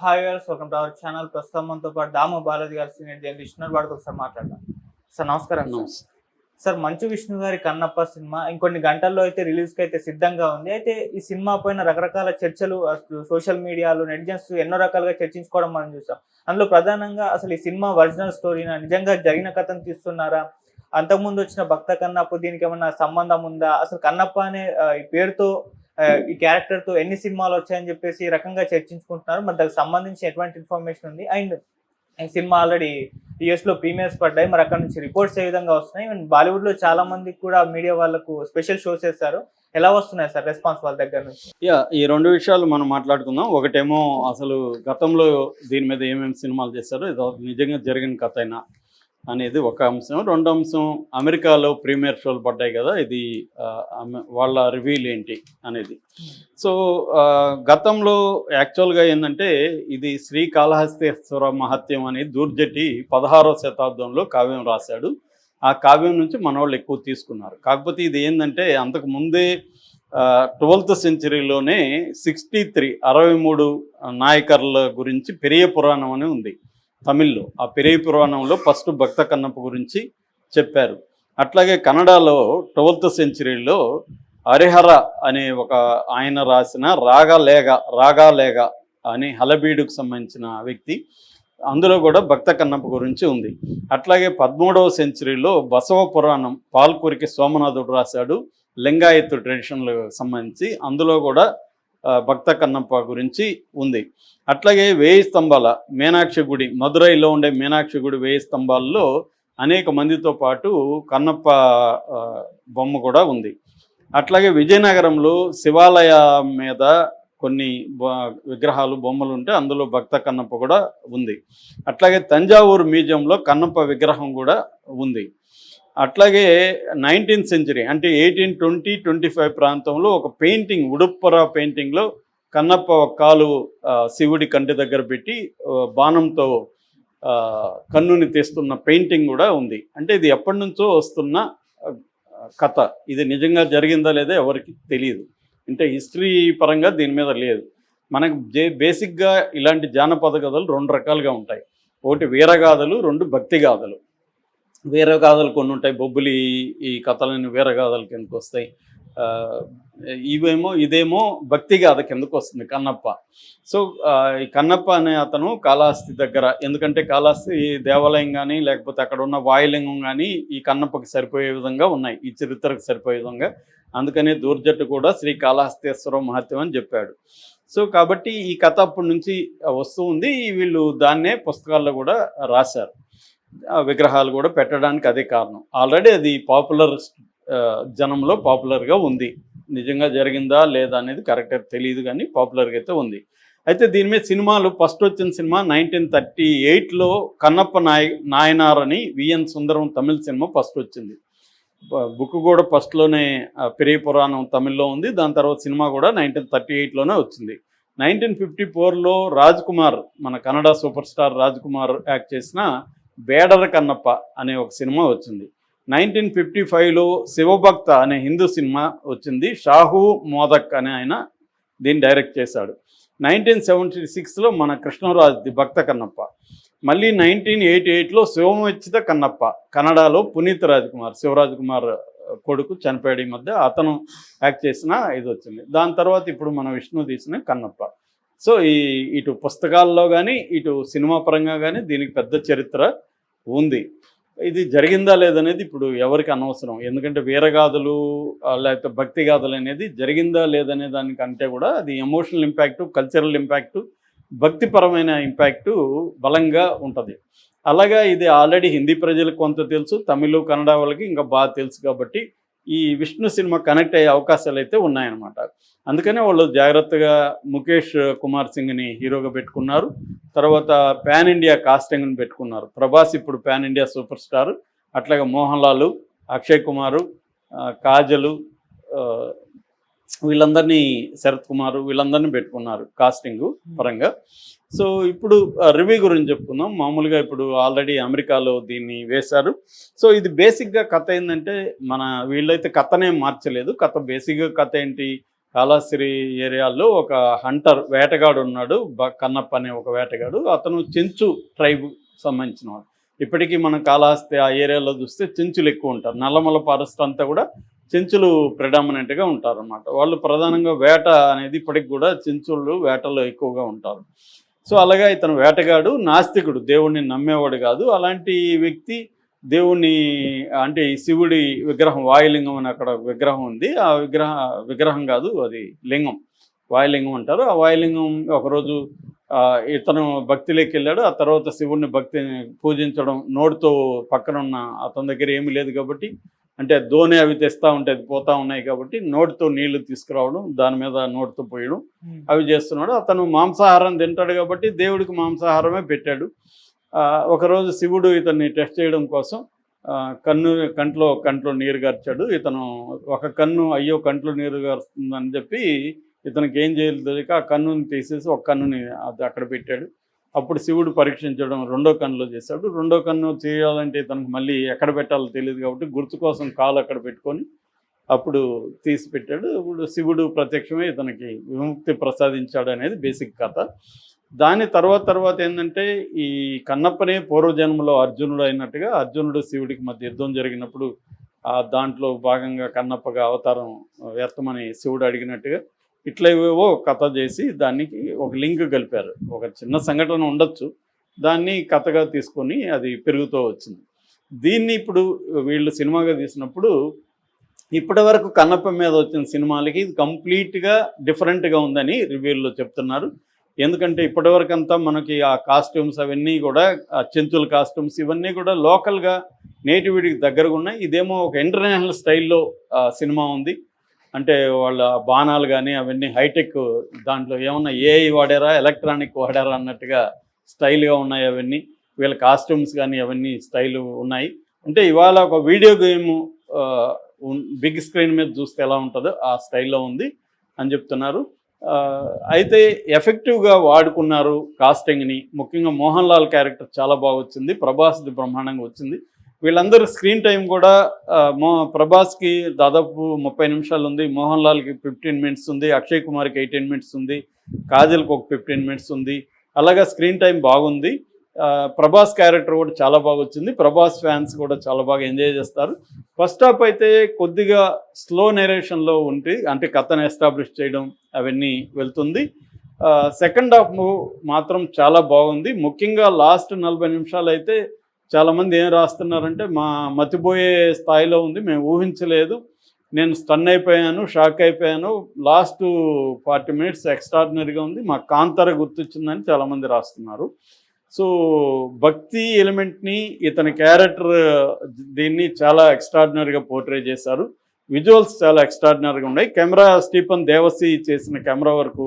Hi viewers, welcome to our channel. ప్రస్తుతం మనతో పాటు దాము బాలాజీ గారు సీనియర్ జర్నలిస్ట్ ఉన్నారు. వాడితో ఒకసారి మాట్లాడదాం. సార్ నమస్కారం. సార్ మంచు విష్ణు గారి కన్నప్ప సినిమా ఇంకొన్ని గంటల్లో అయితే రిలీజ్కి అయితే సిద్ధంగా ఉంది. అయితే ఈ సినిమా పైన రకరకాల చర్చలు సోషల్ మీడియాలో నెటిజన్స్ ఎన్నో రకాలుగా చర్చించుకోవడం మనం చూసాం. అందులో ప్రధానంగా అసలు ఈ సినిమా ఒరిజినల్ స్టోరీనా, నిజంగా జరిగిన కథను తీస్తున్నారా, అంతకుముందు వచ్చిన భక్త కన్నప్ప దీనికి ఏమన్నా సంబంధం ఉందా, అసలు కన్నప్ప అనే ఈ పేరుతో ఈ క్యారెక్టర్ తో ఎన్ని సినిమాలు వచ్చాయని చెప్పేసి ఈ రకంగా చర్చించుకుంటున్నారు. మరి దానికి సంబంధించి ఎటువంటి ఇన్ఫర్మేషన్ ఉంది, అండ్ ఈ సినిమా ఆల్రెడీ యూఎస్ లో ప్రీమియర్స్ పడ్డాయి, మరి అక్కడ నుంచి రిపోర్ట్స్ ఏ విధంగా వస్తున్నాయి, అండ్ బాలీవుడ్ లో చాలా మందికి కూడా మీడియా వాళ్ళకు స్పెషల్ షోస్ చేస్తారు, ఎలా వస్తున్నాయి సార్ రెస్పాన్స్ వాళ్ళ దగ్గర నుంచి? ఈ రెండు విషయాలు మనం మాట్లాడుకుందాం. ఒకటేమో అసలు గతంలో దీని మీద ఏమేమి సినిమాలు చేశారో ఇది నిజంగా జరిగిన కథ అయినా అనేది ఒక అంశం. రెండో అంశం, అమెరికాలో ప్రీమియర్ షోలు పడ్డాయి కదా, ఇది వాళ్ళ రివ్యూలు ఏంటి అనేది. సో గతంలో యాక్చువల్గా ఏంటంటే ఇది శ్రీకాళహస్తీశ్వర మహత్యం అని దూర్జటి 16వ శతాబ్దంలో కావ్యం రాశాడు. ఆ కావ్యం నుంచి మనవాళ్ళు ఎక్కువ తీసుకున్నారు. కాకపోతే ఇది ఏంటంటే అంతకు ముందే 12th సెంచరీలోనే 63 నాయకర్ల గురించి పెరియ పురాణం అని ఉంది తమిళ్లో. ఆ పెరియ పురాణంలో ఫస్ట్ భక్త కన్నప్ప గురించి చెప్పారు. అట్లాగే కన్నడలో 12th సెంచరీలో హరిహర అనే ఒక ఆయన రాసిన రాగాలేగ అని హలబీడుకు సంబంధించిన వ్యక్తి, అందులో కూడా భక్త కన్నప్ప గురించి ఉంది. అట్లాగే 13వ సెంచరీలో బసవ పురాణం పాల్కూరికి సోమనాథుడు రాశాడు, లింగాయత్ ట్రెడిషన్లకు సంబంధించి, అందులో కూడా భక్త కన్నప్ప గురించి ఉంది. అట్లాగే 1000 స్తంభాల మీనాక్షి గుడి, మదురైలో ఉండే మీనాక్షి గుడి 1000 స్తంభాల్లో అనేక మందితో పాటు కన్నప్ప బొమ్మ కూడా ఉంది. అట్లాగే విజయనగరంలో శివాలయ మీద కొన్ని విగ్రహాలు బొమ్మలు ఉంటే అందులో భక్త కన్నప్ప కూడా ఉంది. అట్లాగే తంజావూరు మ్యూజియంలో కన్నప్ప విగ్రహం కూడా ఉంది. అట్లాగే 19th సెంచరీ అంటే 1820-25 ప్రాంతంలో ఒక పెయింటింగ్, ఉడుప్పర పెయింటింగ్లో కన్నప్ప కాలు శివుడి కంటి దగ్గర పెట్టి బాణంతో కన్నుని తీస్తున్న పెయింటింగ్ కూడా ఉంది. అంటే ఇది ఎప్పటి నుంచో వస్తున్న కథ. ఇది నిజంగా జరిగిందా లేదా ఎవరికి తెలియదు. అంటే హిస్టరీ పరంగా దీని మీద లేదు. మనకు బేసిక్గా ఇలాంటి జానపద కథలు 2 రకాలుగా ఉంటాయి. ఒకటి వీరగాథలు, 2 భక్తి గాథలు. వీరగాథలు కొన్ని ఉంటాయి, బొబ్బులి ఈ కథలని వీరగాథల కిందకు వస్తాయి. ఇదేమో భక్తి గాథ కిందకు వస్తుంది కన్నప్ప. సో ఈ కన్నప్ప అనే అతను కాళహస్తి దగ్గర, ఎందుకంటే కాళహస్తి దేవాలయం కానీ లేకపోతే అక్కడ ఉన్న వాయులింగం కానీ ఈ కన్నప్పకి సరిపోయే విధంగా ఉన్నాయి, ఈ చరిత్రకు సరిపోయే విధంగా. అందుకనే దూర్జట్టు కూడా శ్రీ కాళహస్తీశ్వర మహత్యం అని చెప్పాడు. సో కాబట్టి ఈ కథ అప్పటి నుంచి వస్తూ ఉంది. వీళ్ళు దాన్నే పుస్తకాల్లో కూడా రాశారు, విగ్రహాలు కూడా పెట్టడానికి అదే కారణం. ఆల్రెడీ అది పాపులర్, జనంలో పాపులర్గా ఉంది. నిజంగా జరిగిందా లేదా అనేది కరెక్ట్గా తెలియదు కానీ పాపులర్గా అయితే ఉంది. అయితే దీని మీద సినిమాలు ఫస్ట్ వచ్చిన సినిమా 1938లో కన్నప్ప నాయనార్ అని విఎన్ సుందరం తమిళ సినిమా ఫస్ట్ వచ్చింది. బుక్ కూడా ఫస్ట్లోనే పెరియ పురాణం తమిళ్లో ఉంది. దాని తర్వాత సినిమా కూడా 1938లోనే వచ్చింది. 1954లో రాజ్ కుమార్, మన Kannada super star Raj Kumar act చేసిన బేడర కన్నప్ప అనే ఒక సినిమా వచ్చింది. 1955లో శివభక్త అనే హిందూ సినిమా వచ్చింది. షాహు మోదక్ అనే ఆయన దీన్ని డైరెక్ట్ చేశాడు. 1976లో మన కృష్ణరాజ్ది భక్త కన్నప్ప. మళ్ళీ 1988లో శివమెచ్చిత కన్నప్ప, కన్నడలో పునీత్ రాజ్ కుమార్, శివరాజ్ కుమార్ కొడుకు చనిపోయాడు ఈ మధ్య, అతను యాక్ట్ చేసిన ఇది వచ్చింది. దాని తర్వాత ఇప్పుడు మన విష్ణు తీసిన కన్నప్ప. సో ఇటు పుస్తకాల్లో కానీ ఇటు సినిమా పరంగా కానీ దీనికి పెద్ద చరిత్ర ఉంది. ఇది జరిగిందా లేదనేది ఇప్పుడు ఎవరికి అనవసరం, ఎందుకంటే వీరగాథలు లేకపోతే భక్తి గాథలు అనేది జరిగిందా లేదనే దానికంటే కూడా అది ఎమోషనల్ ఇంపాక్టు, కల్చరల్ ఇంపాక్టు, భక్తిపరమైన ఇంపాక్టు బలంగా ఉంటుంది. అలాగా ఇది ఆల్రెడీ హిందీ ప్రజలకు కొంత తెలుసు, తమిళ కన్నడ వాళ్ళకి ఇంకా బాగా తెలుసు. కాబట్టి ఈ విష్ణు సినిమా కనెక్ట్ అయ్యే అవకాశాలు అయితే ఉన్నాయన్నమాట. అందుకనే వాళ్ళు జాగ్రత్తగా ముఖేష్ కుమార్ సింగ్ని హీరోగా పెట్టుకున్నారు. తర్వాత పాన్ ఇండియా కాస్టింగ్ని పెట్టుకున్నారు. ప్రభాస్ ఇప్పుడు పాన్ ఇండియా సూపర్ స్టార్. అట్లాగే మోహన్ లాల్, అక్షయ్ కుమారు, కాజలు, వీళ్ళందరినీ, శరత్ కుమారు, వీళ్ళందరినీ పెట్టుకున్నారు కాస్టింగ్ పరంగా. సో ఇప్పుడు రివ్యూ గురించి చెప్పుకుందాం. మామూలుగా ఇప్పుడు ఆల్రెడీ అమెరికాలో దీన్ని వేశారు. సో ఇది బేసిక్గా కథ ఏంటంటే, వీళ్ళైతే కథనే మార్చలేదు. కథ బేసిక్గా కథ ఏంటి, కాళహస్తి ఏరియాలో ఒక హంటర్ వేటగాడు ఉన్నాడు, కన్నప్ప అనే ఒక వేటగాడు. అతను చెంచు ట్రైబ్ సంబంధించిన వాడు. ఇప్పటికీ మనం కాళహస్తి ఆ ఏరియాలో చూస్తే చెంచులు ఎక్కువ ఉంటారు. నల్లమల ఫారెస్ట్ అంతా కూడా చెంచులు ప్రిడామినెంట్గా ఉంటారు అన్నమాట. వాళ్ళు ప్రధానంగా వేట అనేది ఇప్పటికి కూడా చెంచులు వేటలో ఎక్కువగా ఉంటారు. సో అలాగా ఇతను వేటగాడు, నాస్తికుడు, దేవుణ్ణి నమ్మేవాడు కాదు. అలాంటి వ్యక్తి దేవుణ్ణి అంటే ఈ శివుడి విగ్రహం, వాయులింగం అని అక్కడ విగ్రహం ఉంది. ఆ విగ్రహం కాదు, అది లింగం, వాయులింగం అంటారు. ఆ వాయులింగం ఒకరోజు ఇతను భక్తిలోకి వెళ్ళాడు. ఆ తర్వాత శివుడిని భక్తిని పూజించడం, నోటితో పక్కన ఉన్న అతని దగ్గర ఏమీ లేదు కాబట్టి, అంటే దోణి అవి తెస్తూ ఉంటే అది పోతూ ఉన్నాయి కాబట్టి నోటితో నీళ్లు తీసుకురావడం, దాని మీద నోటితో పోయడం అవి చేస్తున్నాడు. అతను మాంసాహారం తింటాడు కాబట్టి దేవుడికి మాంసాహారమే పెట్టాడు. ఒకరోజు శివుడు ఇతన్ని టెస్ట్ చేయడం కోసం కంట్లో నీరు గార్చాడు. ఇతను ఒక కన్ను అయ్యో కంట్లో నీరు గారుస్తుందని చెప్పి ఇతనికి ఏం చేయాలి తెలియక ఆ కన్నుని తీసేసి ఒక కన్నుని అది అక్కడ పెట్టాడు. అప్పుడు శివుడు పరీక్షించడం రెండో కన్నులో చేశాడు. రెండో కన్ను చేయాలంటే ఇతనికి మళ్ళీ ఎక్కడ పెట్టాలో తెలియదు కాబట్టి గుర్తు కోసం కాలు అక్కడ పెట్టుకొని అప్పుడు తీసి పెట్టాడు. ఇప్పుడు శివుడు ప్రత్యక్షమే ఇతనికి విముక్తి ప్రసాదించాడు అనేది బేసిక్ కథ. దాని తర్వాత ఏంటంటే ఈ కన్నప్పనే పూర్వజన్మలో అర్జునుడు అయినట్టుగా అర్జునుడు శివుడికి మధ్య యుద్ధం జరిగినప్పుడు దాంట్లో భాగంగా కన్నప్పగా అవతారం వ్యర్థమని శివుడు అడిగినట్టుగా ఇట్లా ఏవేవో కథ చేసి దానికి ఒక లింక్ కలిపారు. ఒక చిన్న సంఘటన ఉండొచ్చు, దాన్ని కథగా తీసుకొని అది పెరుగుతూ వచ్చింది. దీన్ని ఇప్పుడు వీళ్ళు సినిమాగా తీసినప్పుడు ఇప్పటి వరకు కన్నప్ప మీద వచ్చిన సినిమాలకి ఇది కంప్లీట్గా డిఫరెంట్గా ఉందని రివ్యూల్లో చెప్తున్నారు. ఎందుకంటే ఇప్పటివరకు అంతా మనకి ఆ కాస్ట్యూమ్స్ అవన్నీ కూడా చెంచుల కాస్ట్యూమ్స్ ఇవన్నీ కూడా లోకల్గా నేటివిటీకి దగ్గరగా ఉన్నాయి. ఇదేమో ఒక ఇంటర్నేషనల్ స్టైల్లో సినిమా ఉంది. అంటే వాళ్ళ బాణాలు కానీ అవన్నీ హైటెక్, దాంట్లో ఏమన్నా ఏఐ వాడారా ఎలక్ట్రానిక్ వాడారా అన్నట్టుగా స్టైల్గా ఉన్నాయి అవన్నీ. వీళ్ళ కాస్ట్యూమ్స్ కానీ అవన్నీ స్టైల్ ఉన్నాయి. అంటే ఇవాళ ఒక వీడియో గేమ్ బిగ్ స్క్రీన్ మీద చూస్తే ఎలా ఉంటుందో ఆ స్టైల్లో ఉంది అని చెప్తున్నారు. అయితే ఎఫెక్టివ్గా వాడుకున్నారు కాస్టింగ్ని. ముఖ్యంగా మోహన్ లాల్ క్యారెక్టర్ చాలా బాగా వచ్చింది, ప్రభాస్ది బ్రహ్మాండంగా వచ్చింది. వీళ్ళందరూ స్క్రీన్ టైం కూడా ప్రభాస్కి దాదాపు 30 నిమిషాలు ఉంది, మోహన్ లాల్కి 15 మినిట్స్ ఉంది, అక్షయ్ కుమార్కి 18 మినిట్స్ ఉంది, కాజల్కి ఒక 15 మినిట్స్ ఉంది. అలాగా స్క్రీన్ టైం బాగుంది. ప్రభాస్ క్యారెక్టర్ కూడా చాలా బాగా వచ్చింది. ప్రభాస్ ఫ్యాన్స్ కూడా చాలా బాగా ఎంజాయ్ చేస్తారు. ఫస్ట్ హాఫ్ అయితే కొద్దిగా స్లో నెరేషన్లో ఉంటే, అంటే కథను ఎస్టాబ్లిష్ చేయడం అవన్నీ వెళ్తుంది. సెకండ్ హాఫ్ మాత్రం చాలా బాగుంది. ముఖ్యంగా లాస్ట్ 40 నిమిషాలు అయితే చాలామంది ఏం రాస్తున్నారంటే మా మతిపోయే స్థాయిలో ఉంది, మేము ఊహించలేదు, నేను స్టన్ అయిపోయాను, షాక్ అయిపోయాను, లాస్ట్ 40 మినిట్స్ ఎక్స్ట్రాడినరీగా ఉంది, మా కాంతార గుర్తొచ్చిందని చాలామంది రాస్తున్నారు. సో భక్తి ఎలిమెంట్ని ఇతని క్యారెక్టర్ దీన్ని చాలా ఎక్స్ట్రాడినరీగా పోర్ట్రే చేశారు. విజువల్స్ చాలా ఎక్స్ట్రాడినరీగా ఉన్నాయి. కెమెరా స్టీఫన్ దేవసి చేసిన కెమెరా వర్క్